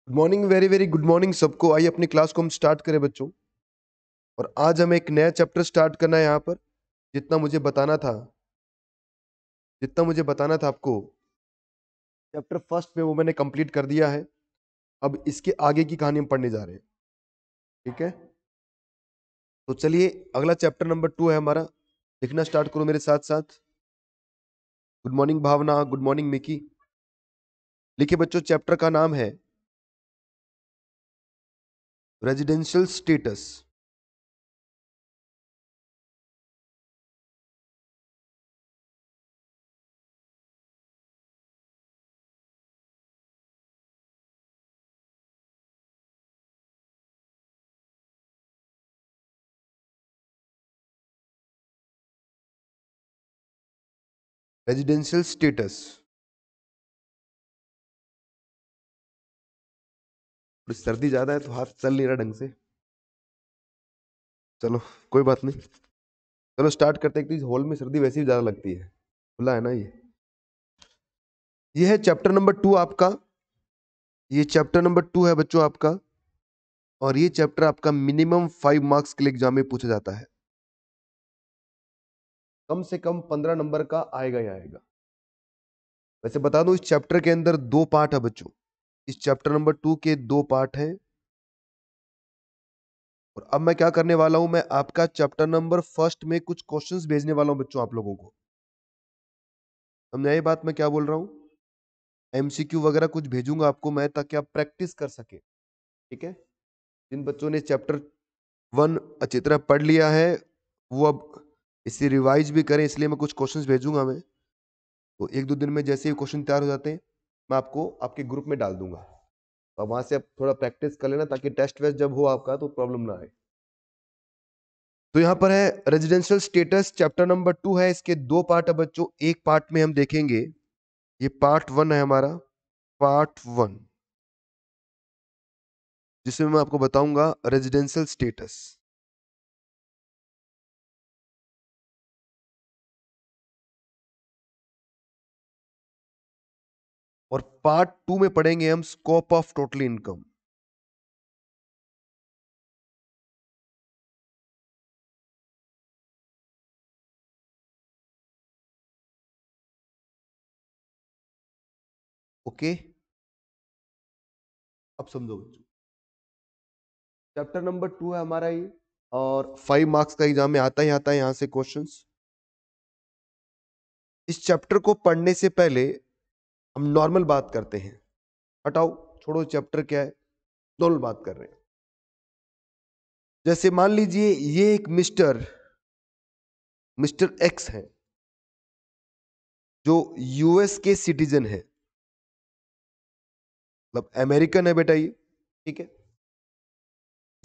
Good morning, very very good morning सबको। आइए अपनी क्लास को हम स्टार्ट करें बच्चों। और आज हमें एक नया चैप्टर स्टार्ट करना है यहाँ पर। जितना मुझे बताना था आपको चैप्टर फर्स्ट में, वो मैंने कंप्लीट कर दिया है। अब इसके आगे की कहानी हम पढ़ने जा रहे हैं। ठीक है, तो चलिए अगला चैप्टर नंबर 2 है हमारा। लिखना स्टार्ट करो मेरे साथ साथ। गुड मॉर्निंग भावना, गुड मॉर्निंग मिकी। लिखिए बच्चों, चैप्टर का नाम है रेजिडेंशियल स्टेटस। Residential status. सर्दी ज्यादा है तो हाथ चल नहीं रहा ढंग से। चलो कोई बात नहीं, चलो स्टार्ट करते हैं। हॉल में सर्दी वैसे ही ज्यादा लगती है, खुला है ना ये है चैप्टर नंबर 2 आपका। ये चैप्टर नंबर 2 है बच्चों आपका। और ये चैप्टर आपका मिनिमम 5 मार्क्स के लिए एग्जाम में पूछा जाता है। कम से कम 15 नंबर का आएगा ही आएगा। वैसे बता दूं, इस चैप्टर के अंदर 2 पार्ट है बच्चों। इस चैप्टर नंबर 2 के 2 पार्ट हैं। और अब मैं क्या करने वाला हूं, मैं आपका चैप्टर नंबर फर्स्ट में कुछ क्वेश्चंस भेजने वाला हूं बच्चों आप लोगों को। समझ आई बात मैं क्या बोल रहा हूं? एमसीक्यू वगैरह कुछ भेजूंगा आपको मैं, ताकि आप प्रैक्टिस कर सके। ठीक है, जिन बच्चों ने चैप्टर 1 अच्छी तरह पढ़ लिया है वो अब इसे रिवाइज भी करें, इसलिए मैं कुछ क्वेश्चंस भेजूंगा मैं। तो 1-2 दिन में जैसे ही क्वेश्चन तैयार हो जाते हैं, मैं आपको आपके ग्रुप में डाल दूंगा। तो वहां से आप थोड़ा प्रैक्टिस कर लेना, ताकि टेस्ट वेस्ट जब हो आपका तो प्रॉब्लम ना आए। तो यहाँ पर है रेजिडेंशियल स्टेटस, चैप्टर नंबर 2 है। इसके 2 पार्ट है बच्चों। एक पार्ट में हम देखेंगे, ये पार्ट 1 है हमारा, पार्ट 1, जिसमें मैं आपको बताऊंगा रेजिडेंशियल स्टेटस। और पार्ट 2 में पढ़ेंगे हम scope of total income. Okay, अब समझो बच्चों। चैप्टर नंबर 2 है हमारा ये, और 5 मार्क्स का एग्जाम में आता ही आता है यहां से क्वेश्चंस। इस चैप्टर को पढ़ने से पहले हम नॉर्मल बात करते हैं। हटाओ, छोड़ो चैप्टर क्या है, नॉर्मल बात कर रहे हैं। जैसे मान लीजिए ये एक मिस्टर मिस्टर एक्स है, जो यूएस के सिटीजन है, मतलब अमेरिकन है बेटा ये। ठीक है,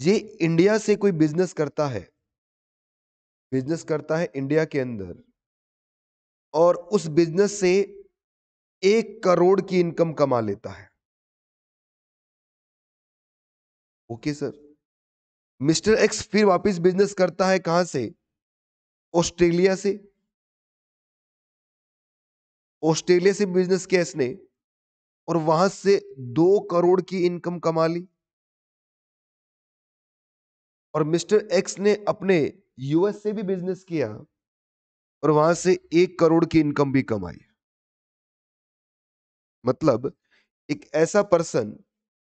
ये इंडिया से कोई बिजनेस करता है इंडिया के अंदर, और उस बिजनेस से 1 करोड़ की इनकम कमा लेता है। Okay sir. मिस्टर एक्स फिर वापस बिजनेस करता है कहां से? ऑस्ट्रेलिया से। ऑस्ट्रेलिया से बिजनेस किया इसने, और वहां से 2 करोड़ की इनकम कमा ली। और मिस्टर एक्स ने अपने यूएस से भी बिजनेस किया, और वहां से 1 करोड़ की इनकम भी कमाई। मतलब एक ऐसा पर्सन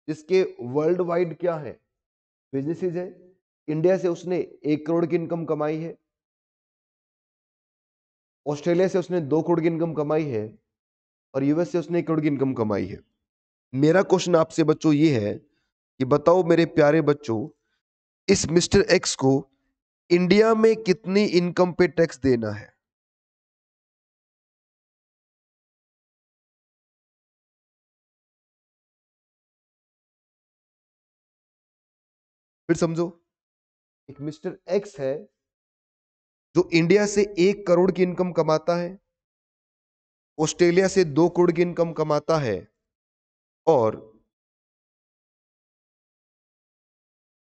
जिसके वर्ल्ड वाइड क्या है, बिजनेसेस है। इंडिया से उसने 1 करोड़ की इनकम कमाई है, ऑस्ट्रेलिया से उसने 2 करोड़ की इनकम कमाई है, और यूएस से उसने 1 करोड़ की इनकम कमाई है। मेरा क्वेश्चन आपसे बच्चों ये है कि बताओ मेरे प्यारे बच्चों, इस मिस्टर एक्स को इंडिया में कितनी इनकम पे टैक्स देना है? फिर समझो, एक मिस्टर एक्स है जो इंडिया से 1 करोड़ की इनकम कमाता है, ऑस्ट्रेलिया से 2 करोड़ की इनकम कमाता है, और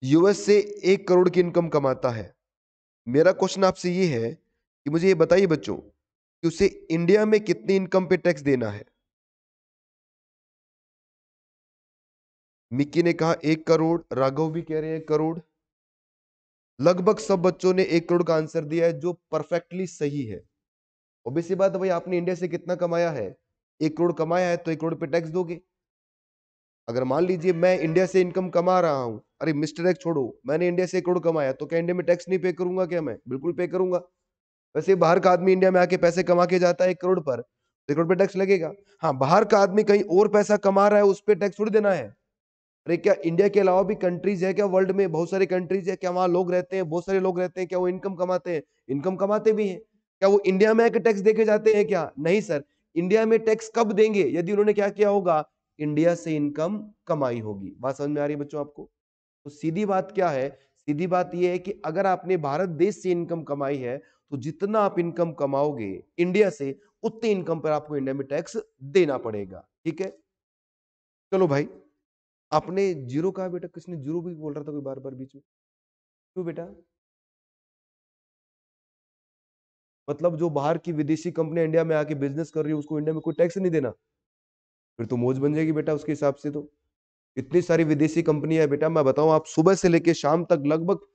यूएस से 1 करोड़ की इनकम कमाता है। मेरा क्वेश्चन आपसे ये है कि मुझे ये बताइए बच्चों कि उसे इंडिया में कितनी इनकम पे टैक्स देना है? मिक्की ने कहा 1 करोड़, राघव भी कह रहे हैं 1 करोड़। लगभग सब बच्चों ने 1 करोड़ का आंसर दिया है, जो परफेक्टली सही है। ऑब्वियस सी बात है भाई, आपने इंडिया से कितना कमाया है? 1 करोड़ कमाया है तो 1 करोड़ पे टैक्स दोगे। अगर मान लीजिए मैं इंडिया से इनकम कमा रहा हूं, अरे मिस्टर एक्स छोड़ो, मैंने इंडिया से 1 करोड़ कमाया, तो क्या इंडिया में टैक्स नहीं पे करूंगा? क्या मैं बिल्कुल पे करूंगा। वैसे बाहर का आदमी इंडिया में आके पैसे कमा के जाता है 1 करोड़ पर, तो 1 करोड़ पे टैक्स लगेगा। हाँ, बाहर का आदमी कहीं और पैसा कमा रहा है, उस पर टैक्स थोड़ी देना है। अरे क्या इंडिया के अलावा भी कंट्रीज है क्या? वर्ल्ड में बहुत सारी कंट्रीज है क्या? वहां लोग रहते हैं, बहुत सारे लोग रहते हैं क्या? वो इनकम कमाते हैं? इनकम कमाते भी हैं। क्या वो इंडिया में आके टैक्स देके जाते हैं क्या? नहीं सर। इंडिया में टैक्स कब देंगे? यदि उन्होंने क्या किया होगा? इंडिया से इनकम कमाई होगी। बात समझ में आ रही है बच्चों आपको? तो सीधी बात क्या है? सीधी बात यह है कि अगर आपने भारत देश से इनकम कमाई है, तो जितना आप इनकम कमाओगे इंडिया से, उतनी इनकम पर आपको इंडिया में टैक्स देना पड़ेगा। ठीक है, चलो भाई। आपने जीरो कहा बेटा, किसने जीरो भी बोल रहा था कोई बार बार बीच में? क्यों बेटा? मतलब जो बाहर की विदेशी कंपनी इंडिया में आके बिजनेस कर रही है, उसको इंडिया में कोई टैक्स नहीं देना? फिर तो मौज बन जाएगी बेटा उसके हिसाब से। तो इतनी सारी विदेशी कंपनी है बेटा, मैं बताऊं, आप सुबह से लेके शाम तक लगभग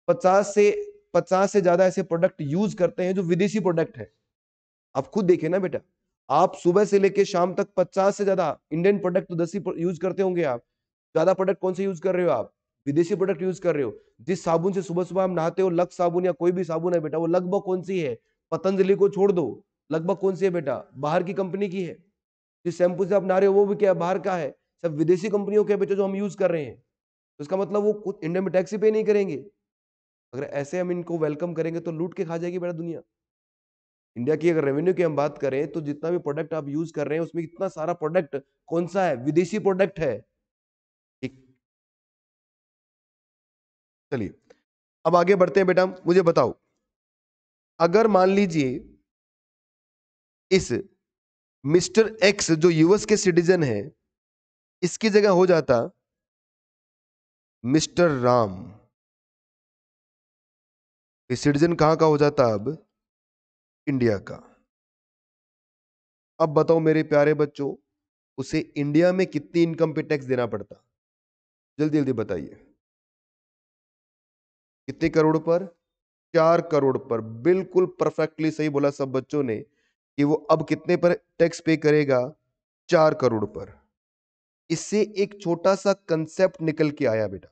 50 से ज्यादा ऐसे प्रोडक्ट यूज करते हैं जो विदेशी प्रोडक्ट है। आप खुद देखिए ना बेटा, आप सुबह से लेके शाम तक 50 से ज्यादा इंडियन प्रोडक्ट तो 10 ही यूज करते होंगे आप। ज्यादा प्रोडक्ट कौन से यूज कर रहे हो आप? विदेशी प्रोडक्ट यूज कर रहे हो। जिस साबुन से सुबह सुबह हम नहाते हो, लक्स साबुन या कोई भी साबुन है बेटा, वो लगभग कौन सी है? पतंजलि को छोड़ दो, लगभग कौन सी है बेटा? बाहर की कंपनी की है। जिस शैम्पू से आप नहा रहे हो, वो भी क्या बाहर का है? सब विदेशी कंपनियों के बेटा जो हम यूज कर रहे हैं। तो इसका मतलब वो खुद इंडिया में टैक्स ही पे नहीं करेंगे। अगर ऐसे हम इनको वेलकम करेंगे तो लूट के खा जाएगी बेटा दुनिया। इंडिया की अगर रेवेन्यू की हम बात करें, तो जितना भी प्रोडक्ट आप यूज कर रहे हैं, उसमें इतना सारा प्रोडक्ट कौन सा है? विदेशी प्रोडक्ट है। ठीक, चलिए अब आगे बढ़ते हैं बेटा। मुझे बताओ, अगर मान लीजिए इस मिस्टर एक्स जो यूएस के सिटीजन है, इसकी जगह हो जाता मिस्टर राम, ये सिटीजन कहां का हो जाता? अब इंडिया का। अब बताओ मेरे प्यारे बच्चों, उसे इंडिया में कितनी इनकम पे टैक्स देना पड़ता? जल्दी जल्दी बताइए। कितने करोड़ पर? 4 करोड़ पर। बिल्कुल परफेक्टली सही बोला सब बच्चों ने कि वो अब कितने पर टैक्स पे करेगा? 4 करोड़ पर। इससे एक छोटा सा कंसेप्ट निकल के आया बेटा।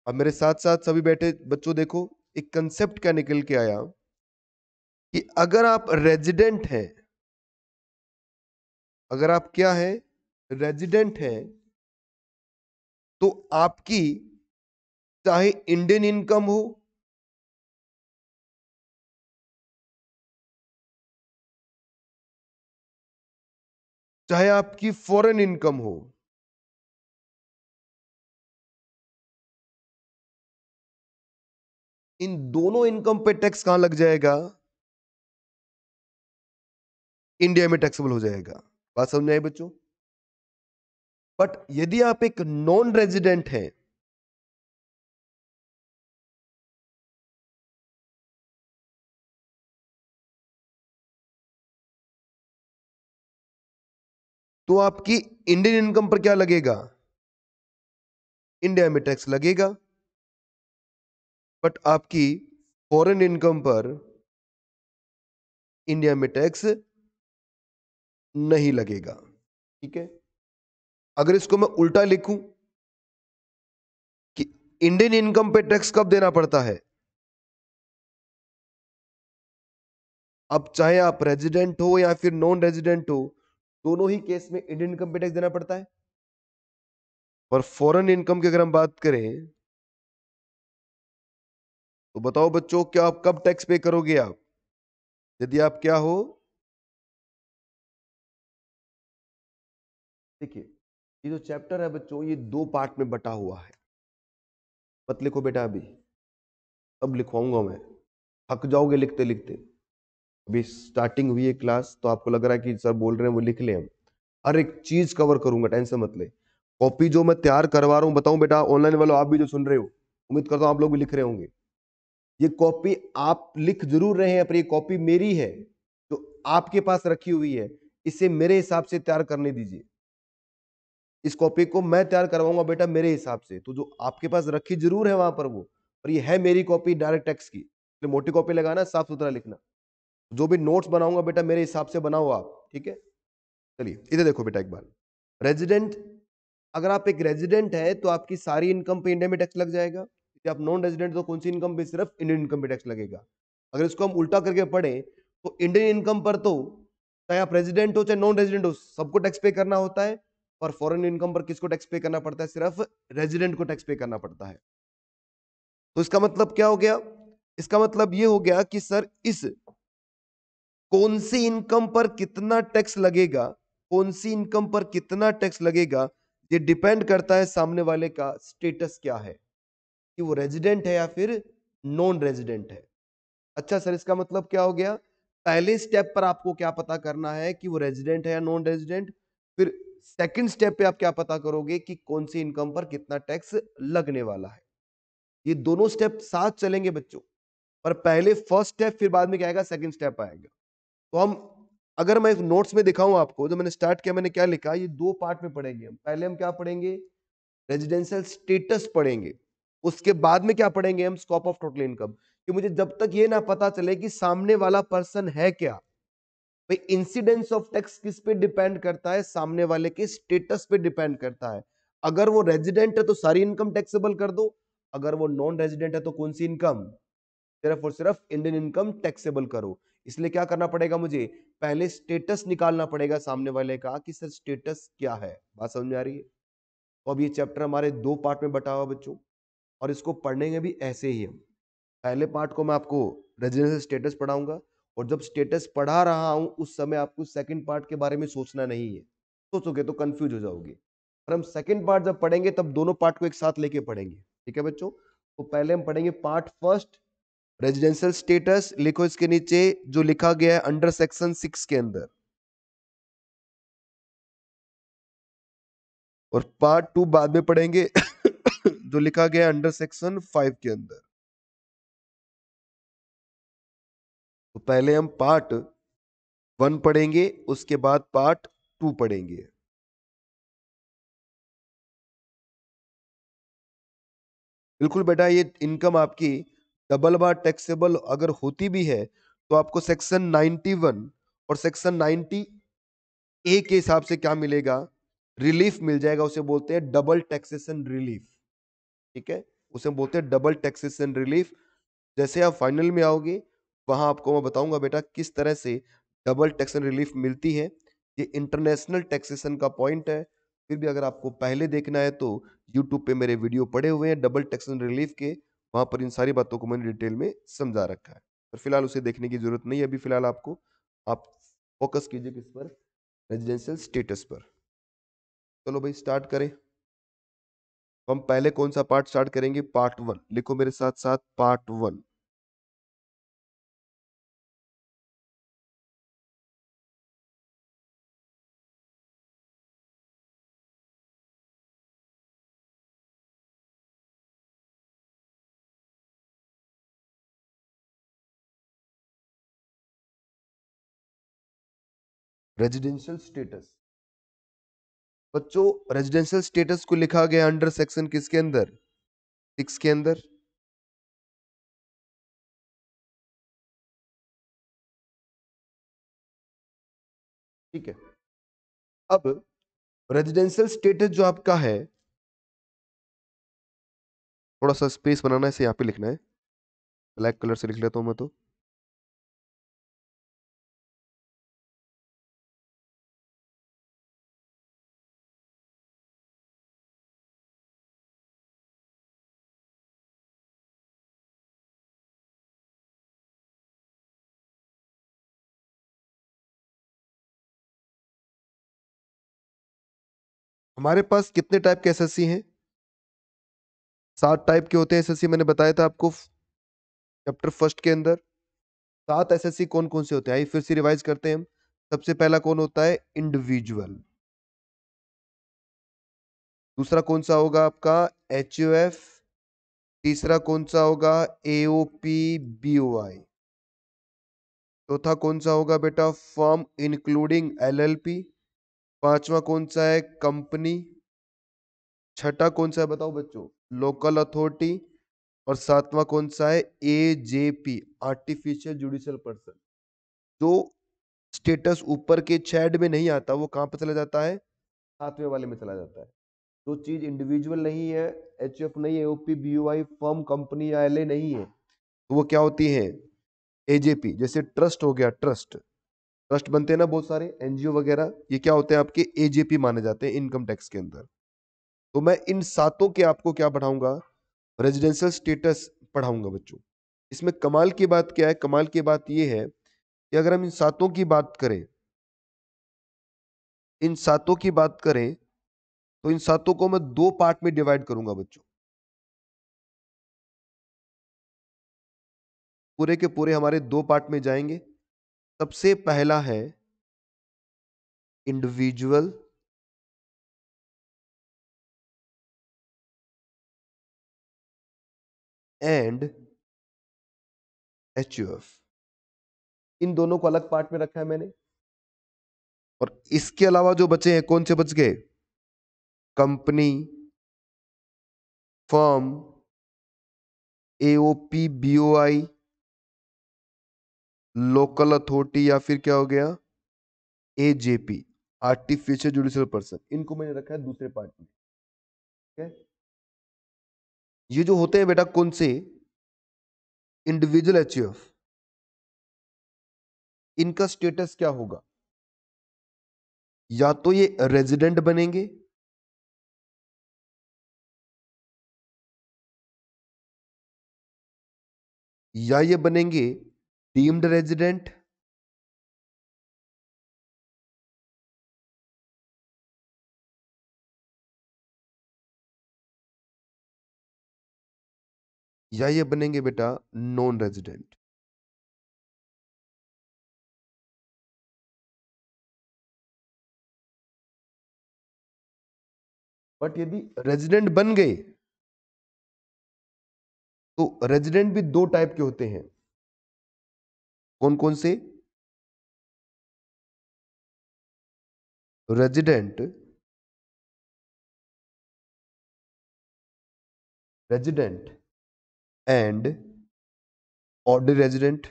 अब मेरे साथ साथ सभी बैठे बच्चों देखो, एक कंसेप्ट क्या निकल के आया कि अगर आप रेजिडेंट हैं, अगर आप क्या है? रेजिडेंट हैं, तो आपकी चाहे इंडियन इनकम हो, चाहे आपकी फॉरेन इनकम हो, इन दोनों इनकम पे टैक्स कहां लग जाएगा? इंडिया में टैक्सेबल हो जाएगा। बात समझ में आई बच्चों? बट यदि आप एक नॉन रेजिडेंट हैं, तो आपकी इंडियन इनकम पर क्या लगेगा? इंडिया में टैक्स लगेगा। बट आपकी फॉरेन इनकम पर इंडिया में टैक्स नहीं लगेगा। ठीक है, अगर इसको मैं उल्टा लिखूं कि इंडियन इनकम पे टैक्स कब देना पड़ता है? अब चाहे आप रेजिडेंट हो या फिर नॉन रेजिडेंट हो, दोनों ही केस में इंडियन इनकम पे टैक्स देना पड़ता है। और फॉरेन इनकम की अगर हम बात करें, तो बताओ बच्चों, क्या आप कब टैक्स पे करोगे आप? यदि आप क्या हो? देखिए, ये जो चैप्टर है बच्चों, ये 2 पार्ट में बटा हुआ है। मत लिखो बेटा अभी, अब लिखवाऊंगा मैं, थक जाओगे लिखते लिखते। अभी स्टार्टिंग हुई है क्लास, तो आपको लग रहा है कि सर बोल रहे हैं वो लिख ले। हम हर एक चीज कवर करूंगा, टेंशन मत ले। कॉपी जो मैं तैयार करवा रहा हूं, बताऊं बेटा ऑनलाइन वालों, आप भी जो सुन रहे हो, उम्मीद करता हूं आप लोग भी लिख रहे होंगे। ये कॉपी आप लिख जरूर रहे हैं, पर ये कॉपी मेरी है जो आपके पास रखी हुई है। इसे मेरे हिसाब से तैयार करने दीजिए। इस कॉपी को मैं तैयार करवाऊंगा बेटा मेरे हिसाब से, तो जो आपके पास रखी जरूर है वहां पर वो, पर ये है मेरी कॉपी डायरेक्ट टेक्स्ट की, इसलिए मोटी कॉपी लगाना, साफ सुथरा लिखना। जो भी नोट्स बनाऊंगा बेटा मेरे हिसाब से बनाओ आप, ठीक है। चलिए इधर देखो बेटा एक बार, रेजिडेंट, अगर आप एक रेजिडेंट है तो आपकी सारी इनकम पे इंडिया में टैक्स लग जाएगा। यदि आप नॉन रेजिडेंट तो कौन सी इनकम पे, सिर्फ इंडियन इनकम पे टैक्स लगेगा। अगर इसको हम उल्टा करके पढ़े तो इंडियन इनकम पर तो चाहे आप रेजिडेंट हो चाहे नॉन रेजिडेंट हो सबको टैक्स पे करना होता है, और फॉरेन इनकम पर किसको टैक्स पे करना पड़ता है, सिर्फ रेजिडेंट को टैक्स पे करना पड़ता है। तो इसका मतलब क्या हो गया, इसका मतलब ये हो गया कि सर इस कौन सी इनकम पर कितना टैक्स लगेगा, कौन सी इनकम पर कितना टैक्स लगेगा, ये डिपेंड करता है सामने वाले का स्टेटस क्या है, कि वो रेजिडेंट है या फिर नॉन रेजिडेंट है। अच्छा सर इसका मतलब क्या हो गया, पहले स्टेप पर आपको क्या पता करना है कि वो रेजिडेंट है या नॉन रेजिडेंट, फिर सेकंड स्टेप पे आप क्या पता करोगे कि कौन सी इनकम पर कितना टैक्स लगने वाला है। ये दोनों स्टेप साथ चलेंगे बच्चों, पर पहले फर्स्ट स्टेप फिर बाद में क्या आएगा, सेकंड स्टेप आएगा। तो हम, अगर मैं नोट्स में दिखाऊं आपको, जो मैंने स्टार्ट किया मैंने क्या लिखा, ये दो पार्ट में पढ़ेंगे हम। पहले हम क्या पढ़ेंगे, रेजिडेंशियल स्टेटस पढ़ेंगे, उसके बाद में क्या पढ़ेंगे हम, स्कोप ऑफ टोटल इनकम। कि मुझे जब तक ये ना पता चले कि सामने वाला पर्सन है क्या, भाई इंसिडेंस ऑफ टैक्स किस पे डिपेंड करता है, सामने वाले के स्टेटस पे डिपेंड करता है। अगर वो रेजिडेंट है तो सारी इनकम टैक्सेबल कर दो, अगर वो नॉन रेजिडेंट है तो कौन सी इनकम, सिर्फ और सिर्फ इंडियन इनकम टैक्सेबल करो। इसलिए क्या करना पड़ेगा मुझे, पहले स्टेटस निकालना पड़ेगा सामने वाले का, कि सर स्टेटस क्या है। बात समझ में आ रही है। तो अब ये चैप्टर हमारे दो पार्ट में बटा हुआ बच्चों, और इसको पढ़ने में भी ऐसे ही हम, पहले पार्ट को मैं आपको रेजिडेंशियल स्टेटस पढ़ाऊंगा, और जब स्टेटस पढ़ा रहा हूं उस समय आपको सेकंड पार्ट के बारे में सोचना नहीं है, सोचोगे तो कंफ्यूज हो जाओगे। और हम सेकंड पार्ट जब पढ़ेंगे तब दोनों पार्ट को एक साथ लेके पढ़ेंगे, ठीक है बच्चों। तो पहले हम पढ़ेंगे पार्ट फर्स्ट, रेजिडेंशियल स्टेटस, लिखो इसके नीचे जो लिखा गया है अंडर सेक्शन 6 के अंदर, और पार्ट 2 बाद में पढ़ेंगे जो लिखा गया है अंडर सेक्शन 5 के अंदर। तो पहले हम पार्ट 1 पढ़ेंगे, उसके बाद पार्ट 2 पढ़ेंगे। बिल्कुल बेटा, ये इनकम आपकी डबल बार टैक्सेबल अगर होती भी है तो आपको सेक्शन 91 और सेक्शन 90 ए के हिसाब से क्या मिलेगा, रिलीफ मिल जाएगा, उसे बोलते हैं डबल टैक्सेशन रिलीफ, ठीक है। उसे बोलते हैं डबल टैक्सेशन रिलीफ। जैसे आप फाइनल में आओगे वहां आपको मैं बताऊंगा बेटा किस तरह से डबल टैक्सेशन रिलीफ मिलती है। ये इंटरनेशनल टैक्सेशन का पॉइंट है। फिर भी अगर आपको पहले देखना है तो यूट्यूब पे मेरे वीडियो पड़े हुए हैं डबल टैक्सेशन रिलीफ के, वहां पर इन सारी बातों को मैंने डिटेल में समझा रखा है। पर फिलहाल उसे देखने की जरूरत नहीं है, अभी फिलहाल आपको, आप फोकस कीजिए किस पर, रेजिडेंशियल स्टेटस पर। चलो भाई स्टार्ट करें। तो हम पहले कौन सा पार्ट स्टार्ट करेंगे, पार्ट 1, लिखो मेरे साथ साथ पार्ट 1। रेजिडेंशियल स्टेटस, बच्चों रेजिडेंशियल स्टेटस को लिखा गया अंडर सेक्शन किसके अंदर, 6 के अंदर। ठीक है। अब रेजिडेंशियल स्टेटस जो आपका है, थोड़ा सा स्पेस बनाना है, इसे यहाँ पे लिखना है, ब्लैक कलर से लिख लेता हूँ मैं तो। हमारे पास कितने टाइप के एसएससी हैं, 7 टाइप के होते हैं एसएससी, मैंने बताया था आपको चैप्टर फर्स्ट के अंदर। 7 एसएससी कौन कौन से होते हैं, आइए फिर से रिवाइज करते हैं हम। सबसे पहला कौन होता है, इंडिविजुअल। दूसरा कौन सा होगा आपका, एचयूएफ। तीसरा कौन सा होगा, एओपी बीओआई। चौथा कौन सा होगा बेटा, फर्म इंक्लूडिंग एलएलपी। पांचवा कौन सा है, कंपनी। छठा कौन सा है बताओ बच्चों? Local authority. और सातवां कौन सा है? AJP, artificial judicial person. जो स्टेटस ऊपर के छैड में नहीं आता वो कहां पर चला जाता है? सातवें वाले में चला जाता है। जो चीज इंडिविजुअल नहीं है, एचएफ नहीं है, ओपी, बीओआई, फर्म, कंपनी या एलए नहीं है, तो वो क्या होती है? एजेपी। जैसे ट्रस्ट हो गया, ट्रस्ट, ट्रस्ट बनते हैं ना बहुत सारे, एनजीओ वगैरह, ये क्या होते हैं? आपके एजेपी माने जाते हैं इनकम टैक्स के अंदर। तो मैं इन सातों के आपको क्या पढ़ाऊंगा? रेजिडेंशियल स्टेटस पढ़ाऊंगा बच्चों। इसमें कमाल की बात क्या है? कमाल की बात यह है कि अगर हम इन सातों की बात करें, इन सातों की बात करें, तो इन सातों को मैं दो पार्ट में डिवाइड करूंगा बच्चों। पूरे के पूरे हमारे दो पार्ट में जाएंगे। सबसे पहला है इंडिविजुअल एंड एचयूएफ। इन दोनों को अलग पार्ट में रखा है मैंने। और इसके अलावा जो बचे हैं, कौन से बच गए? Company, firm, AOP, BOI, local authority, या फिर क्या हो गया? AJP, artificial judicial person. इनको मैंने रखा है दूसरे पार्ट में। ठीक है? ये जो होते हैं बेटा कौन से? Individual HUF. इनका स्टेटस क्या होगा? या तो ये रेजिडेंट बनेंगे, या ये बनेंगे डीम्ड रेजिडेंट, या ये बनेंगे बेटा नॉन रेजिडेंट। बट यदि रेजिडेंट बन गए, तो रेजिडेंट भी दो टाइप के होते हैं। कौन कौन से? Resident, resident and ordinary resident.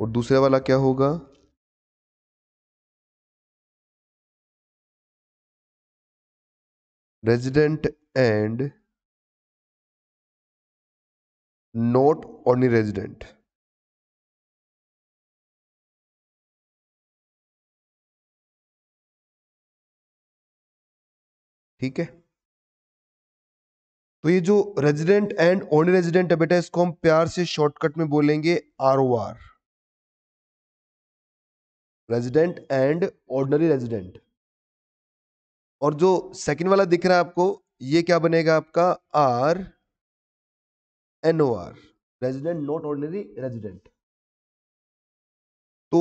और दूसरे वाला क्या होगा? Resident and not ordinary resident. ठीक है? तो ये जो रेजिडेंट एंड ऑर्डिनरी रेजिडेंट है बेटा, इसको हम प्यार से शॉर्टकट में बोलेंगे ROR, resident and ordinary resident. और जो सेकंड वाला दिख रहा है आपको, ये क्या बनेगा आपका? R N O R, resident not ordinary resident. तो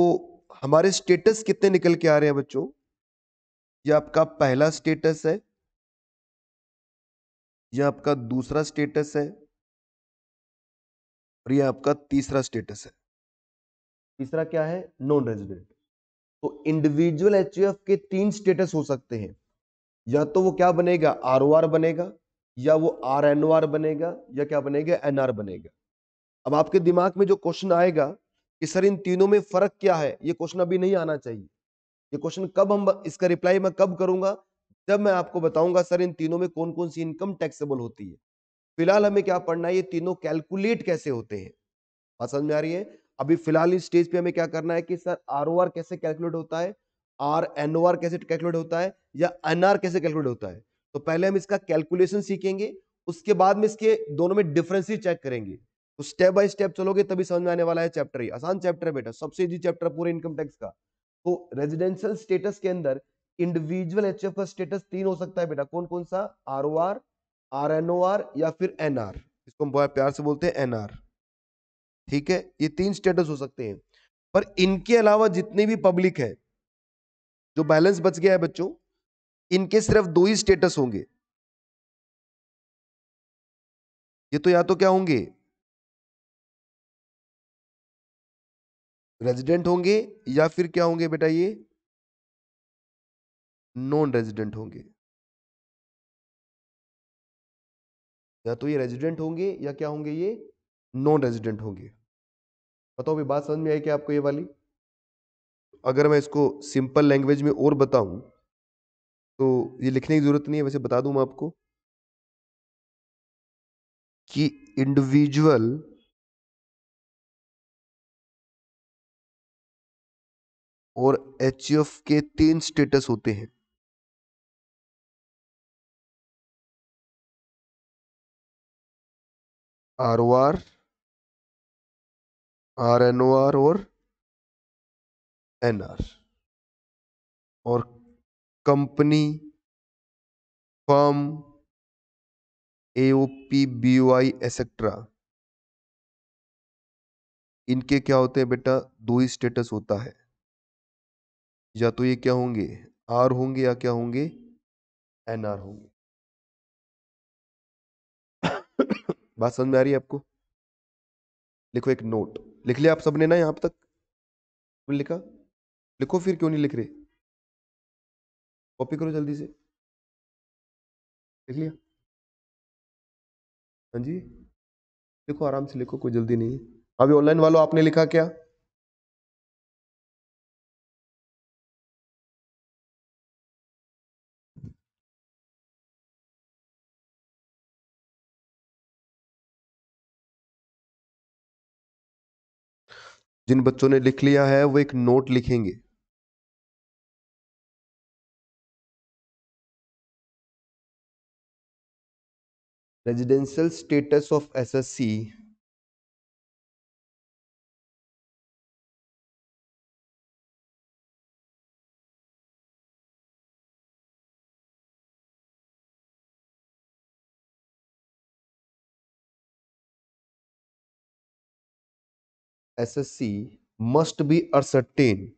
हमारे स्टेटस कितने निकल के आ रहे हैं बच्चों? ये आपका पहला स्टेटस है, ये आपका दूसरा स्टेटस है, और ये आपका तीसरा स्टेटस है। तीसरा क्या है? Non resident. तो इंडिविजुअल एचयूएफ के तीन स्टेटस हो सकते हैं। या तो वो क्या बनेगा? आरओआर बनेगा, या वो आरएनओआर बनेगा, या क्या बनेगा? एनआर बनेगा। अब आपके दिमाग में जो क्वेश्चन आएगा कि सर इन तीनों में फर्क क्या है, ये क्वेश्चन अभी नहीं आना चाहिए। ये क्वेश्चन कब हम इसका रिप्लाई मैं कब करूंगा? जब मैं आपको बताऊंगा सर इन तीनों में कौन कौन सी इनकम टैक्सेबल होती है। फिलहाल हमें क्या पढ़ना है? ये तीनों कैलकुलेट कैसे होते हैं। बात समझ में आ रही है? अभी फिलहाल इस स्टेज पे हमें क्या करना है कि सर आरओआर कैसे कैलकुलेट होता है, आर एनओआर कैसे कैलकुलेट होता है, या एनआर कैसे कैलकुलेट होता है। तो पहले हम इसका कैलकुलेशन सीखेंगे, उसके बाद में इसके दोनों में डिफरेंस ही चेक करेंगे। तो स्टेप बाय स्टेप चलोगे तभी समझ में आने वाला है चैप्टर। ही आसान चैप्टर है बेटा, सबसे इजी चैप्टर पूरे इनकम टैक्स का। तो रेजिडेंशियल स्टेटस के अंदर इंडिविजुअल एचएफ का स्टेटस तीन हो सकता है बेटा। कौन कौन सा? आरओआर, आरएनओआर, या फिर एनआर। इसको हम बहुत प्यार से बोलते हैं एनआर। ठीक है? ये तीन स्टेटस हो सकते हैं। पर इनके अलावा जितने भी पब्लिक है, जो बैलेंस बच गया है बच्चों, इनके सिर्फ दो ही स्टेटस होंगे। ये तो या तो क्या होंगे, रेजिडेंट होंगे, या फिर क्या होंगे बेटा, ये नॉन रेजिडेंट होंगे। या तो ये रेजिडेंट होंगे या क्या होंगे, ये नॉन रेजिडेंट होंगे। बताओ अभी बात समझ में आई क्या आपको ये वाली? अगर मैं इसको सिंपल लैंग्वेज में और बताऊं तो ये लिखने की जरूरत नहीं है, वैसे बता दूं मैं आपको कि इंडिविजुअल और एचयूएफ के 3 स्टेटस होते हैं। आरओआर, आरएनओआर और एनआर। और company, firm, AOP, BOI etcetera, इनके क्या होते हैं बेटा, 2 ही स्टेटस होता है। या तो ये क्या होंगे, आर होंगे, या क्या होंगे, एनआर होंगे। बात समझ में आ रही है आपको? लिखो एक नोट। लिख लिया आप सबने ना यहां तक? तुमने लिखा? लिखो, फिर क्यों नहीं लिख रहे? कॉपी करो जल्दी से। लिख लिया? हाँ जी, लिखो आराम से लिखो, कोई जल्दी नहीं है। अभी ऑनलाइन वालों, आपने लिखा क्या? जिन बच्चों ने लिख लिया है वो एक नोट लिखेंगे। Residential status of SSC SSC must be ascertained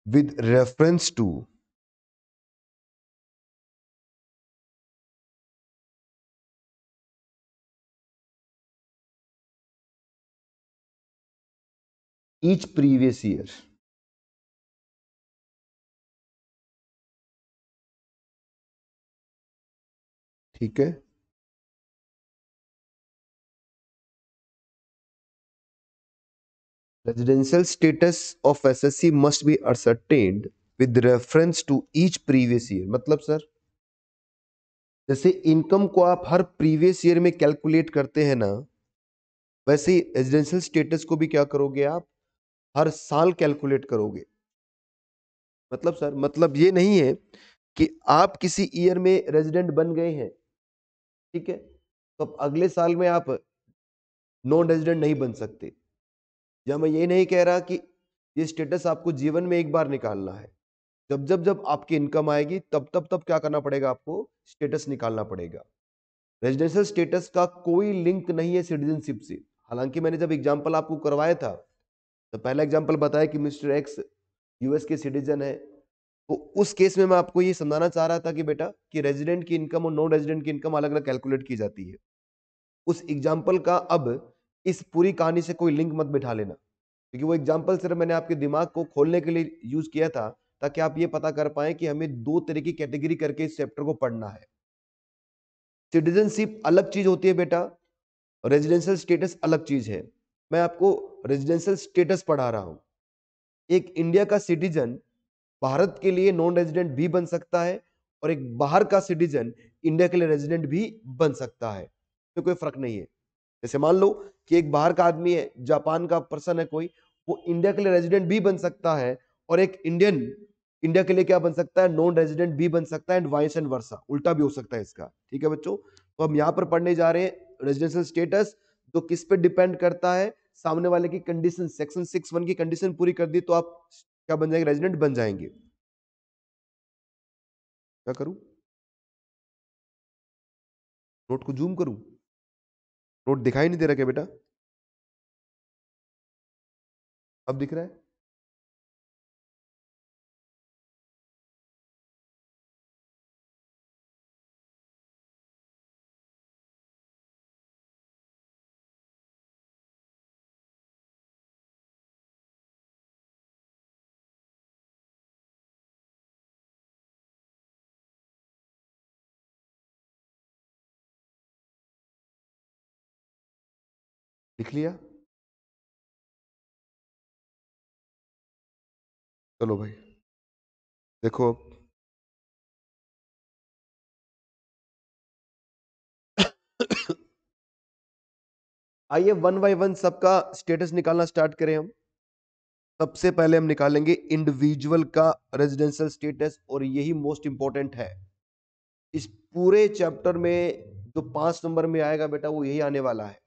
with reference to each previous year। ठीक है? Residential status of SSC must be ascertained with reference to each previous year। मतलब सर, जैसे इनकम को आप हर प्रीवियस ईयर में calculate करते हैं ना, वैसे ही रेजिडेंशियल स्टेटस को भी क्या करोगे आप, हर साल कैलकुलेट करोगे। मतलब सर, मतलब ये नहीं है कि आप किसी ईयर में रेजिडेंट बन गए हैं, ठीक है, तो अब अगले साल में आप नॉन रेजिडेंट नहीं बन सकते। या मैं ये नहीं कह रहा कि ये स्टेटस आपको जीवन में एक बार निकालना है। जब जब जब आपकी इनकम आएगी तब तब तब क्या करना पड़ेगा, आपको स्टेटस निकालना पड़ेगा। रेजिडेंशियल स्टेटस का कोई लिंक नहीं है सिटीजनशिप से। हालांकि मैंने जब एग्जांपल आपको करवाया था, तो पहला एग्जांपल बताया कि मिस्टर एक्स यूएस के सिटीजन है, तो उस केस में मैं आपको ये समझाना चाह रहा था कि बेटा, कि रेजिडेंट की इनकम और नॉन रेजिडेंट की इनकम अलग अलग कैलकुलेट की जाती है। उस एग्जाम्पल का अब इस पूरी कहानी से कोई लिंक मत बिठा लेना, क्योंकि वो एग्जाम्पल सिर्फ मैंने आपके दिमाग को खोलने के लिए यूज किया था, ताकि आप ये पता कर पाए कि हमें 2 तरह की कैटेगरी करके इस चैप्टर को पढ़ना है। सिटीजनशिप अलग चीज होती है बेटा, और रेजिडेंशियल स्टेटस अलग चीज है। मैं आपको रेजिडेंशियल स्टेटस पढ़ा रहा हूं। एक इंडिया का सिटीजन भारत के लिए नॉन रेजिडेंट भी बन सकता है, और एक बाहर का सिटीजन इंडिया के लिए रेजिडेंट भी बन सकता है। तो कोई फर्क नहीं है। जैसे मान लो कि एक बाहर का आदमी है, जापान का पर्सन है कोई, वो इंडिया के लिए रेजिडेंट भी बन सकता है, और एक इंडियन इंडिया के लिए क्या बन सकता है, नॉन रेजिडेंट भी बन सकता है, एंड वाइस एंड वर्सा, उल्टा भी हो सकता है इसका। ठीक है बच्चों, तो हम यहां पर पढ़ने जा रहे हैं रेजिडेंशियल स्टेटस, जो किस पे डिपेंड करता है, सामने वाले की कंडीशन। सेक्शन 6(1) की कंडीशन पूरी कर दी तो आप क्या बन जाएंगे, रेजिडेंट बन जाएंगे। क्या करूं, नोट को जूम करूं? नोट दिखाई नहीं दे रहा क्या बेटा? अब दिख रहा है? लिख लिया? चलो भाई देखो। आइए वन बाय वन सबका स्टेटस निकालना स्टार्ट करें हम। सबसे पहले हम निकालेंगे इंडिविजुअल का रेजिडेंशियल स्टेटस, और यही मोस्ट इंपॉर्टेंट है इस पूरे चैप्टर में। जो 5 नंबर में आएगा बेटा वो यही आने वाला है।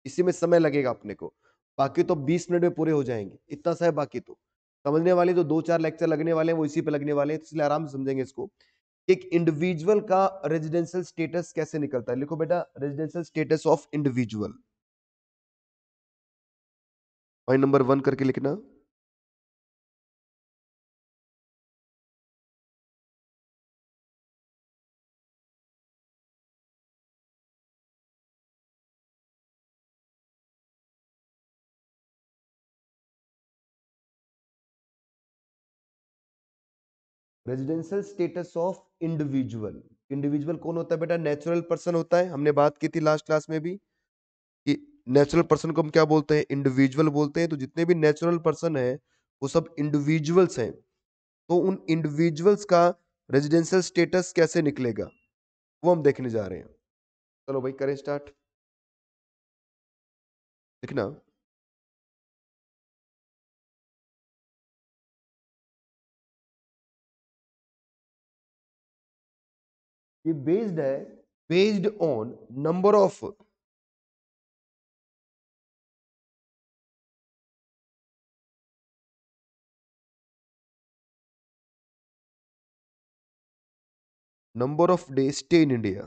इसी में समय लगेगा अपने को, बाकी तो 20 मिनट में पूरे हो जाएंगे, इतना सा है। बाकी तो समझने वाले तो 2-4 लेक्चर लगने वाले हैं, वो इसी पे लगने वाले हैं, तो इसलिए आराम से समझेंगे इसको। एक इंडिविजुअल का रेजिडेंशियल स्टेटस कैसे निकलता है, लिखो बेटा, residential status of individual. Point number 1 करके लिखना। Residential status of individual. Individual कौन होता है बेटा? नेचुरल पर्सन होता है। हमने बात की थी लास्ट क्लास में भी कि नेचुरल पर्सन को हम क्या बोलते हैं? इंडिविजुअल बोलते हैं। तो जितने भी नेचुरल पर्सन है वो सब इंडिविजुअल्स हैं। तो उन इंडिविजुअल्स का रेजिडेंशियल स्टेटस कैसे निकलेगा वो हम देखने जा रहे हैं। चलो भाई करें स्टार्ट। देखना, ये बेस्ड है, based on number of day stay in India.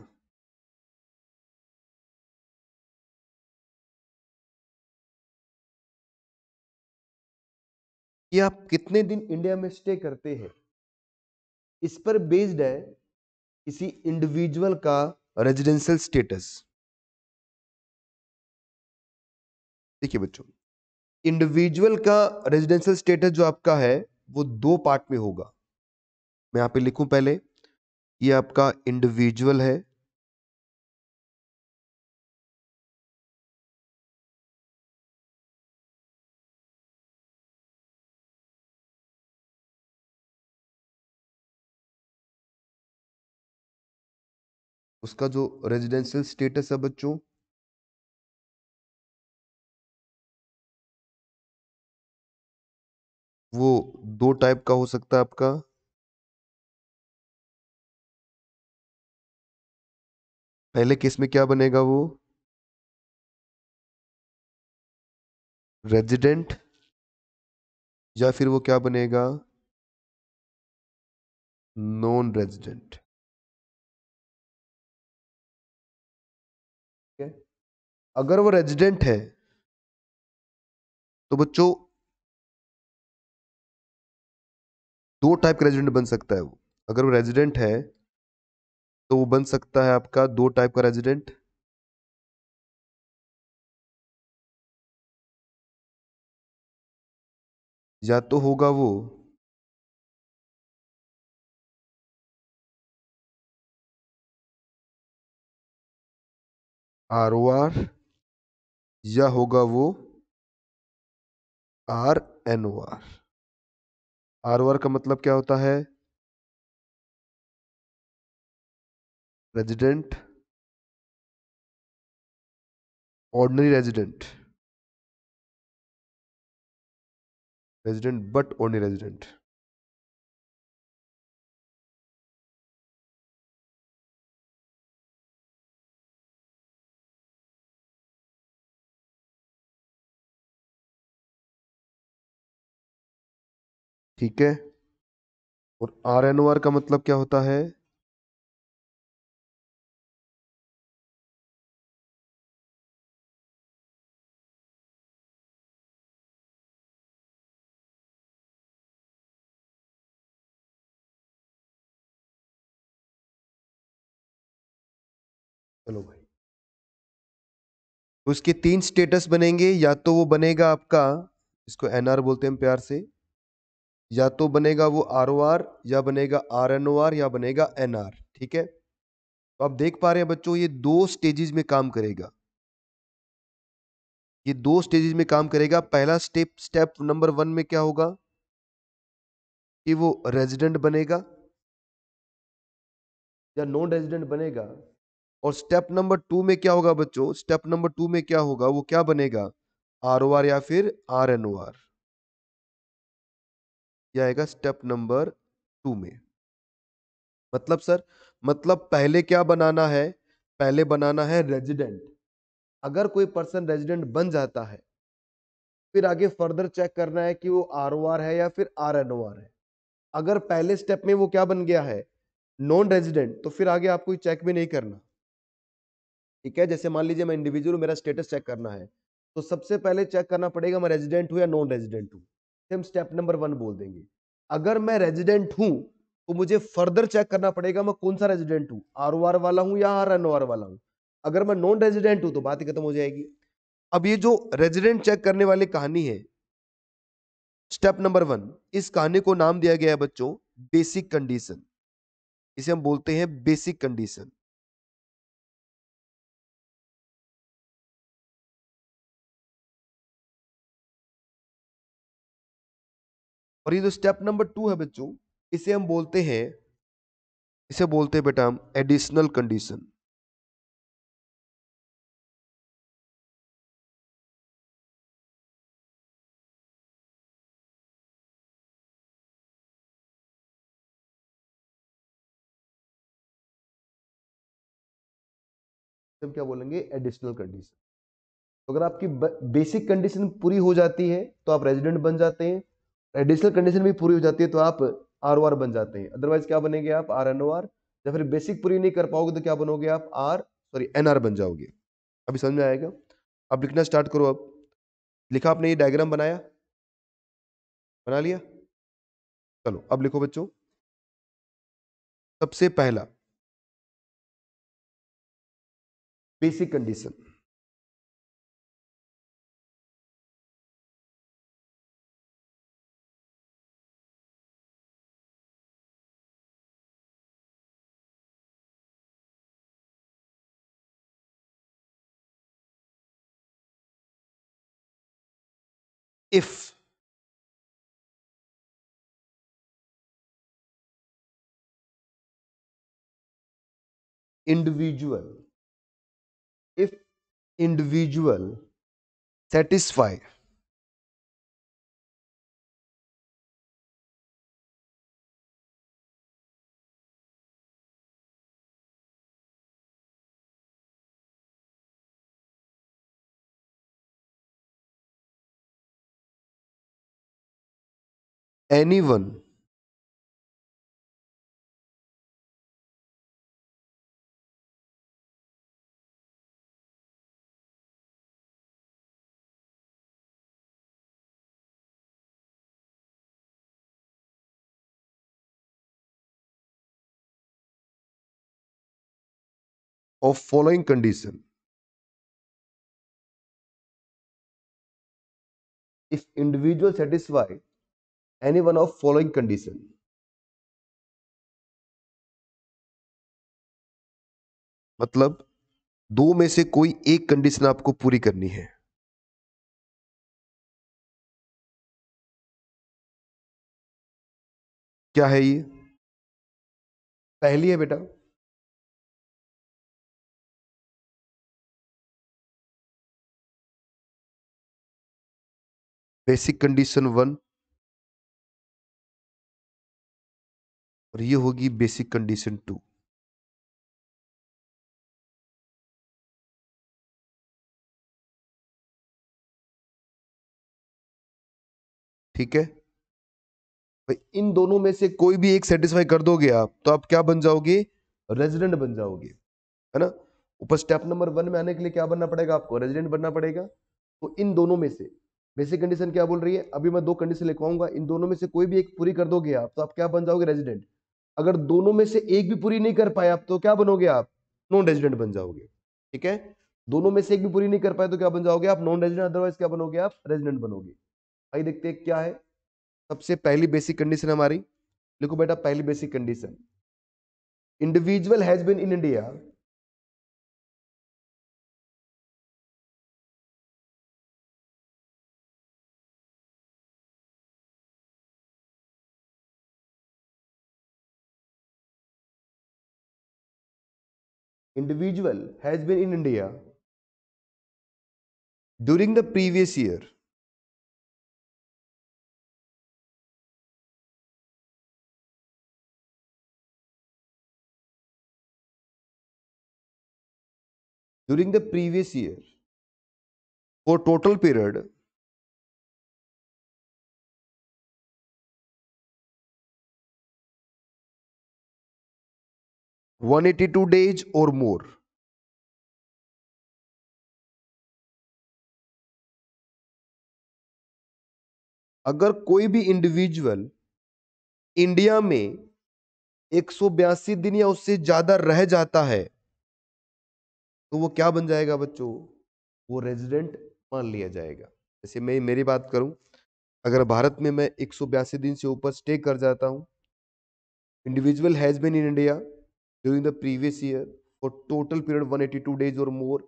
कि आप कितने दिन इंडिया में स्टे करते हैं, इस पर बेस्ड है किसी इंडिविजुअल का रेजिडेंशियल स्टेटस। देखिए बच्चों, इंडिविजुअल का रेजिडेंशियल स्टेटस जो आपका है वो 2 पार्ट में होगा। मैं यहां पे लिखूं पहले, ये आपका इंडिविजुअल है, उसका जो रेजिडेंशियल स्टेटस है बच्चों वो 2 टाइप का हो सकता है आपका। पहले केस में क्या बनेगा? वो रेजिडेंट, या फिर वो क्या बनेगा? Non resident. ठीक है? अगर वो रेजिडेंट है तो बच्चों 2 टाइप का रेजिडेंट बन सकता है वो। अगर वो रेजिडेंट है तो वो बन सकता है आपका 2 टाइप का रेजिडेंट। या तो होगा वो ROR, या होगा वो RNOR। ROR का मतलब क्या होता है? Resident, ordinary resident, resident but ordinary resident. ठीक है? और RNOR का मतलब क्या होता है? चलो भाई, उसके 3 स्टेटस बनेंगे, या तो वो बनेगा आपका, इसको एनआर बोलते हैं हम प्यार से, या तो बनेगा वो आरओआर, या बनेगा आरएनओआर, या बनेगा एनआर। ठीक है, तो आप देख पा रहे हैं बच्चों, ये 2 स्टेजेस में काम करेगा। ये 2 स्टेजेस में काम करेगा। पहला स्टेप नंबर 1 में क्या होगा कि वो रेजिडेंट बनेगा या नॉन रेजिडेंट बनेगा। और स्टेप नंबर 2 में क्या होगा बच्चों, स्टेप नंबर 2 में क्या होगा, वो क्या बनेगा, आरओआर या फिर आरएनओआर। यह आएगा स्टेप नंबर 2 में। मतलब सर, मतलब पहले क्या बनाना है, पहले बनाना है रेजिडेंट। अगर कोई पर्सन रेजिडेंट बन जाता है, फिर आगे फर्दर चेक करना है कि वो आरओआर है या फिर आरएनओआर है। अगर पहले स्टेप में वो क्या बन गया है, नॉन रेजिडेंट, तो फिर आगे आपको चेक भी नहीं करना। ठीक है, जैसे मान लीजिए मैं इंडिविजुअल हूं, मेरा स्टेटस चेक करना है, तो सबसे पहले चेक करना पड़ेगा मैं रेजिडेंट हूं या नॉन रेजिडेंट हूं। हम स्टेप नंबर 1 बोल देंगे। अगर मैं रेजिडेंट हूं, तो मुझे फर्दर चेक करना पड़ेगा मैं कौन सा रेजिडेंट हूं, आरओआर वाला हूं या आरएनओआर वाला हूं। अगर मैं नॉन रेजिडेंट हूं तो बात ही खत्म हो जाएगी। अब ये जो रेजिडेंट चेक करने वाली कहानी है, स्टेप नंबर 1, इस कहानी को नाम दिया गया है बच्चों बेसिक कंडीशन। इसे हम बोलते हैं बेसिक कंडीशन। और ये जो स्टेप नंबर 2 है बच्चों, इसे हम बोलते हैं, इसे बोलते हैं बेटा हम एडिशनल कंडीशन। हम क्या बोलेंगे, एडिशनल कंडीशन। तो अगर आपकी बेसिक कंडीशन पूरी हो जाती है तो आप रेजिडेंट बन जाते हैं, एडिशनल कंडीशन भी पूरी हो जाती है तो आप आरओआर बन जाते हैं। अदरवाइज क्या बनेंगे आप, आरएनओआर। या फिर बेसिक पूरी नहीं कर पाओगे तो क्या बनोगे आप, एनआर बन जाओगे। अभी समझ में आएगा। अब लिखना स्टार्ट करो। अब लिखा आपने, ये डायग्राम बनाया, बना लिया। चलो अब लिखो बच्चों, सबसे पहला basic condition. If individual if individual satisfy anyone of following condition, if individual satisfy any one of following condition। मतलब दो में से कोई एक कंडीशन आपको पूरी करनी है। क्या है ये, पहली है बेटा बेसिक कंडीशन 1, और ये होगी बेसिक कंडीशन 2। ठीक है भाई, इन दोनों में से कोई भी एक सेटिस्फाई कर दोगे आप, तो आप क्या बन जाओगे, रेजिडेंट बन जाओगे, है ना। ऊपर स्टेप नंबर 1 में आने के लिए क्या बनना पड़ेगा आपको, रेजिडेंट बनना पड़ेगा। तो इन दोनों में से बेसिक कंडीशन क्या बोल रही है, अभी मैं 2 कंडीशन लिखवाऊंगा, इन दोनों में से कोई भी एक पूरी कर दोगे आप, तो आप क्या बन जाओगे, रेजिडेंट। अगर दोनों में से एक भी पूरी नहीं कर पाए आप, तो क्या बनोगे आप, नॉन रेजिडेंट बन जाओगे। ठीक है, दोनों में से एक भी पूरी नहीं कर पाए तो क्या बन जाओगे आप? नॉन रेजिडेंट, अदरवाइज क्या बनोगे आप? रेजिडेंट बनोगे। भाई देखते हैं क्या है सबसे पहली बेसिक कंडीशन हमारी। लिखो बेटा पहली basic condition, individual has been in India individual has been in India during the previous year during the previous year for total period (182 days or more). अगर कोई भी इंडिविजुअल इंडिया में 182 दिन या उससे ज्यादा रह जाता है तो वो क्या बन जाएगा बच्चों? वो रेजिडेंट मान लिया जाएगा। जैसे मैं मेरी बात करूं, अगर भारत में मैं 182 दिन से ऊपर स्टे कर जाता हूं, individual has been in India during the previous year for total period 182 days और मोर,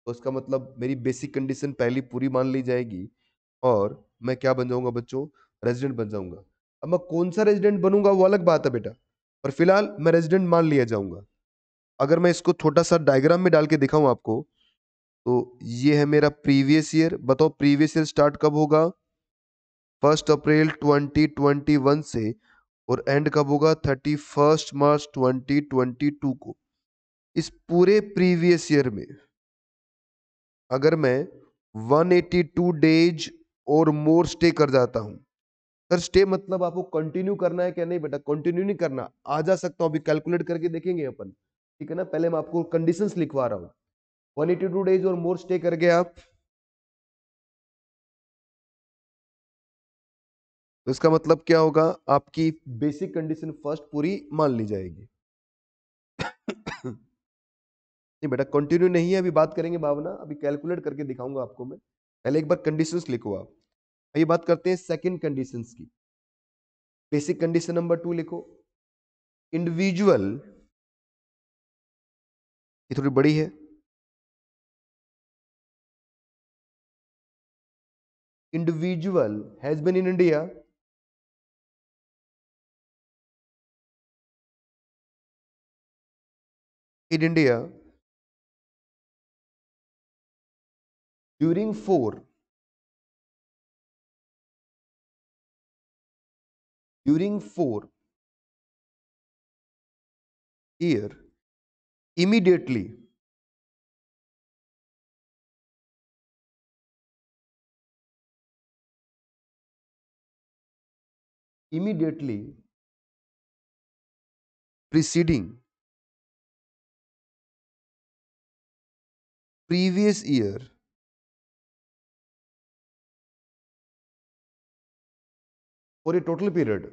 तो इसका मतलब मेरी बेसिक कंडीशन पहली पूरी मान ली जाएगी और मैं क्या बन जाऊंगा बच्चों? रेजिडेंट बन जाऊंगा। अब मैं कौन सा रेजिडेंट बनूंगा वो अलग बात है बेटा, पर फिलहाल मैं रेजिडेंट मान लिया जाऊंगा। अगर मैं इसको छोटा सा डायग्राम में डाल के दिखाऊं आपको, तो ये है मेरा प्रीवियस ईयर। बताओ प्रीवियस ईयर स्टार्ट कब होगा? 1 अप्रैल 2021 से, और एंड कब होगा? 31 मार्च 2022 को। इस पूरे प्रीवियस ईयर में अगर मैं 182 डेज और मोर स्टे कर जाता हूं, सर स्टे मतलब आपको कंटिन्यू करना है क्या? नहीं बेटा, कंटिन्यू नहीं करना, आ जा सकता हूं, अभी कैलकुलेट करके देखेंगे अपन, ठीक है ना। पहले मैं आपको कंडीशंस लिखवा रहा हूं। 182 डेज और मोर स्टे करके आप, तो इसका मतलब क्या होगा? आपकी बेसिक कंडीशन फर्स्ट पूरी मान ली जाएगी। नहीं बेटा कंटिन्यू नहीं है, अभी बात करेंगे भावना, अभी कैलकुलेट करके दिखाऊंगा आपको मैं। पहले एक बार कंडीशंस लिखो आप। ये बात करते हैं सेकंड कंडीशंस की। बेसिक कंडीशन नंबर 2 लिखो, इंडिविजुअल, ये थोड़ी बड़ी है, individual has been in India in India during four year immediately immediately preceding previous year for a total period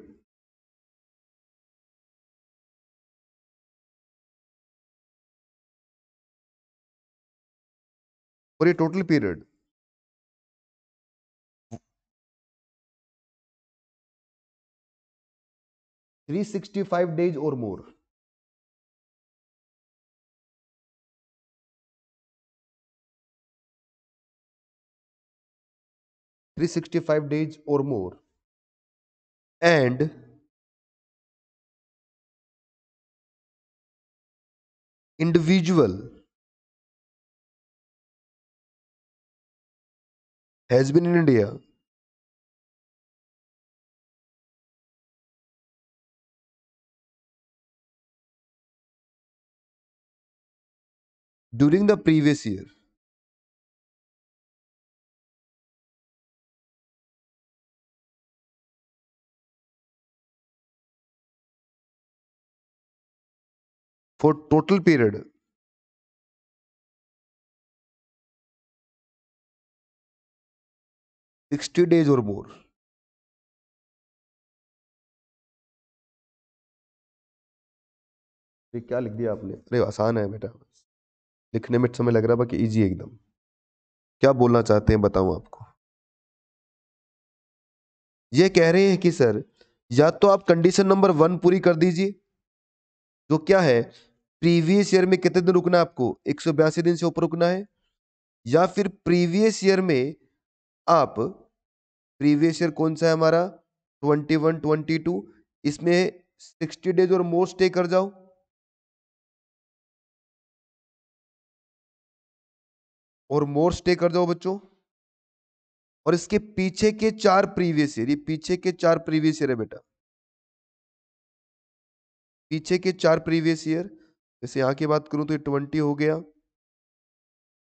for a total period 365 days or more। 365 days or more, and individual has been in India during the previous year for total period 60 days or more। ये क्या लिख दिया आपने? अरे आसान है बेटा। लिखने में समय लग रहा है, बाकी इजी एकदम। क्या बोलना चाहते हैं बताऊं आपको? ये कह रहे हैं कि सर या तो आप कंडीशन नंबर 1 पूरी कर दीजिए, जो क्या है, प्रीवियस ईयर में कितने दिन रुकना है आपको, 182 दिन से ऊपर रुकना है, या फिर प्रीवियस ईयर में आप, प्रीवियस ईयर कौन सा है हमारा, 21 22, इसमें 60 डेज और मोर स्टे कर जाओ, और मोर स्टे कर जाओ बच्चों। और इसके पीछे के 4 प्रीवियस ईयर, ये पीछे के 4 प्रीवियस ईयर है बेटा, पीछे के 4 प्रीवियस ईयर। जैसे यहाँ की बात करूं तो ये 20 हो गया,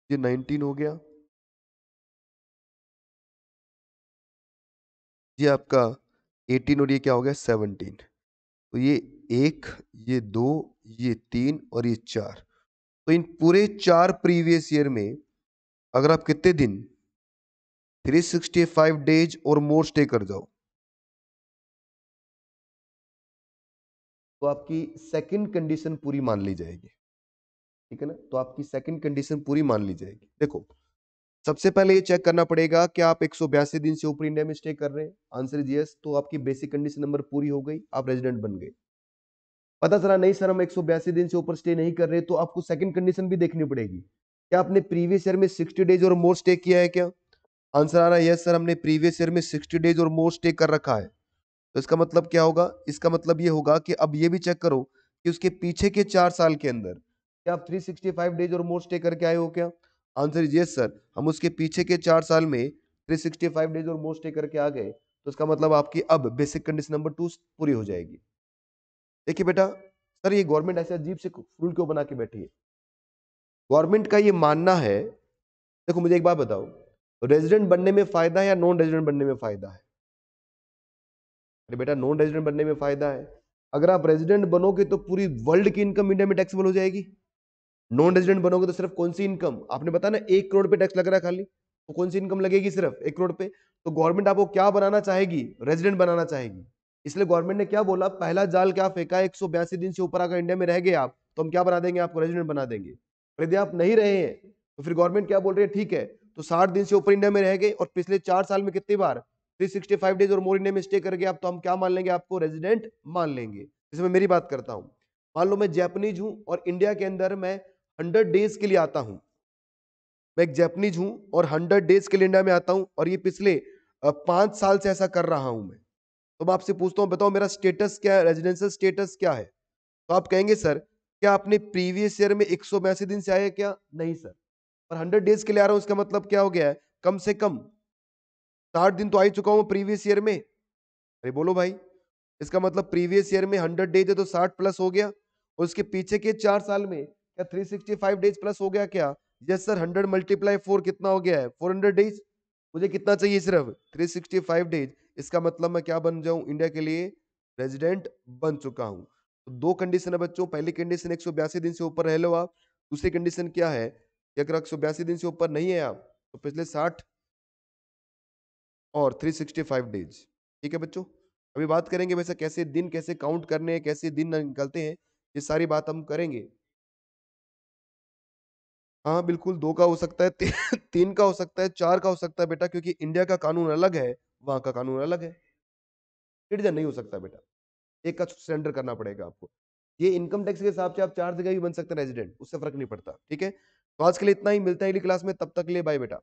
ये 19 हो गया, ये आपका 18, और ये क्या हो गया 17। तो ये 1, ये 2, ये 3 और ये 4। तो इन पूरे 4 प्रीवियस ईयर में अगर आप कितने दिन, 365 डेज और मोर स्टे कर जाओ, तो आपकी सेकंड कंडीशन पूरी मान ली जाएगी। ठीक है ना, तो आपकी सेकंड कंडीशन पूरी मान ली जाएगी। देखो, सबसे पहले ये चेक करना पड़ेगा कि आप 182 दिन से ऊपर इंडिया में स्टे कर रहे हैं, आंसर इज यस, तो आपकी बेसिक कंडीशन नंबर पूरी हो गई, आप रेजिडेंट बन गए। पता चला नहीं सर हम 182 दिन से ऊपर स्टे नहीं कर रहे, तो आपको सेकंड कंडीशन भी देखनी पड़ेगी, क्या आपने प्रीवियस ईयर में 60 डेज और मोर स्टे किया है क्या? आंसर आ रहा है यस सर, हमने प्रीवियस ईयर में 60 डेज और मोर स्टे कर रखा है। तो इसका मतलब क्या होगा, इसका मतलब ये होगा कि अब ये भी चेक करो कि उसके पीछे के 4 साल के अंदर क्या आप 365 डेज और मोर स्टे करके आए हो क्या? आंसर इज यस सर, हम उसके पीछे के 4 साल में 365 डेज और मोर स्टे करके आ गए, तो इसका मतलब आपकी अब बेसिक कंडीशन नंबर 2 पूरी हो जाएगी। देखिए बेटा, सर ये गवर्नमेंट ऐसे अजीब से रूल क्यों बना के बैठी है? गवर्नमेंट का ये मानना है, देखो मुझे एक बात बताओ, रेजिडेंट बनने में फायदा है या नॉन रेजिडेंट बनने में फायदा है? अरे बेटा, नॉन रेजिडेंट बनने में फायदा है। अगर आप रेजिडेंट बनोगे तो पूरी वर्ल्ड की इनकम इंडिया में टैक्सेबल हो जाएगी। नॉन रेजिडेंट बनोगे तो सिर्फ कौन सी इनकम, आपने बताया ना 1 करोड़ पे टैक्स लग रहा है खाली, तो कौन सी इनकम लगेगी सिर्फ 1 करोड़ पे? तो गवर्नमेंट आपको क्या बनाना चाहेगी, रेजिडेंट बनाना चाहेगी। इसलिए गवर्नमेंट ने क्या बोला, पहला जाल क्या फेंका, 182 दिन से ऊपर अगर इंडिया में रह गए आप, तो हम क्या बना देंगे, आपको रेजिडेंट बना देंगे। और यदि आप नहीं रहे हैं तो फिर गवर्नमेंट क्या बोल रही है, ठीक है, तो 60 दिन से ऊपर इंडिया में रह गए और पिछले 4 साल में कितनी बार 365 डेज और मोर इंडिया में स्टे करके आप, तो हम क्या मान लेंगे, आपको रेजिडेंट मान लेंगे। जैसे मैं मेरी बात करता हूं, मान लो मैं जापानीज हूं और इंडिया के अंदर मैं 100 डेज के लिए आता हूं, मैं एक जापानीज हूं और 100 डेज के लिए इंडिया में आता हूं, और ये पिछले 5 साल से ऐसा कर रहा हूं मैं। तो मैं आपसे पूछता हूं, बताओ मेरा स्टेटस क्या है, रेजिडेंशियल स्टेटस क्या है? तो आप कहेंगे सर क्या आपने प्रीवियस ईयर में 182 दिन से आए हैं क्या? नहीं सर, पर 100 डेज के लिए आ रहा हूं, इसका मतलब क्या हो गया है, कम से कम 60 दिन तो आ ही चुका हूं प्रीवियस ईयर में। अरे बोलो भाई, इसका मतलब प्रीवियस ईयर में 100 डेज है तो 60 प्लस हो गया, और उसके पीछे के 4 साल में क्या 365 डेज प्लस हो गया क्या? यस सर, 100 मल्टीप्लाई 4 कितना हो गया है, 400 डेज। मुझे कितना चाहिए, सिर्फ 365 डेज। इसका मतलब मैं क्या बन जाऊं, इंडिया के लिए रेजिडेंट बन चुका हूं। तो 2 कंडीशन है बच्चों, पहली कंडीशन 182 दिन से ऊपर रह लो आप, दूसरी कंडीशन क्या है कि अगर 182 दिन से ऊपर नहीं है आप, तो पिछले 60 और 365 डेज। ठीक है बच्चों, अभी बात करेंगे वैसे कैसे दिन, कैसे काउंट करने हैं, कैसे दिन निकलते हैं, ये सारी बात हम करेंगे। हाँ बिल्कुल, 2 का हो सकता है, 3 का हो सकता है, 4 का हो सकता है बेटा, क्योंकि इंडिया का कानून अलग है, वहां का कानून अलग है। सिटीजन नहीं हो सकता बेटा, एक का सरेंडर करना पड़ेगा आपको। ये इनकम टैक्स के हिसाब से आप 4 जगह भी बन सकते हैं रेजिडेंट, उससे फर्क नहीं पड़ता। ठीक है, तो आज के लिए इतना ही, मिलता है अगली क्लास में, तब तक के लिए बाय बेटा।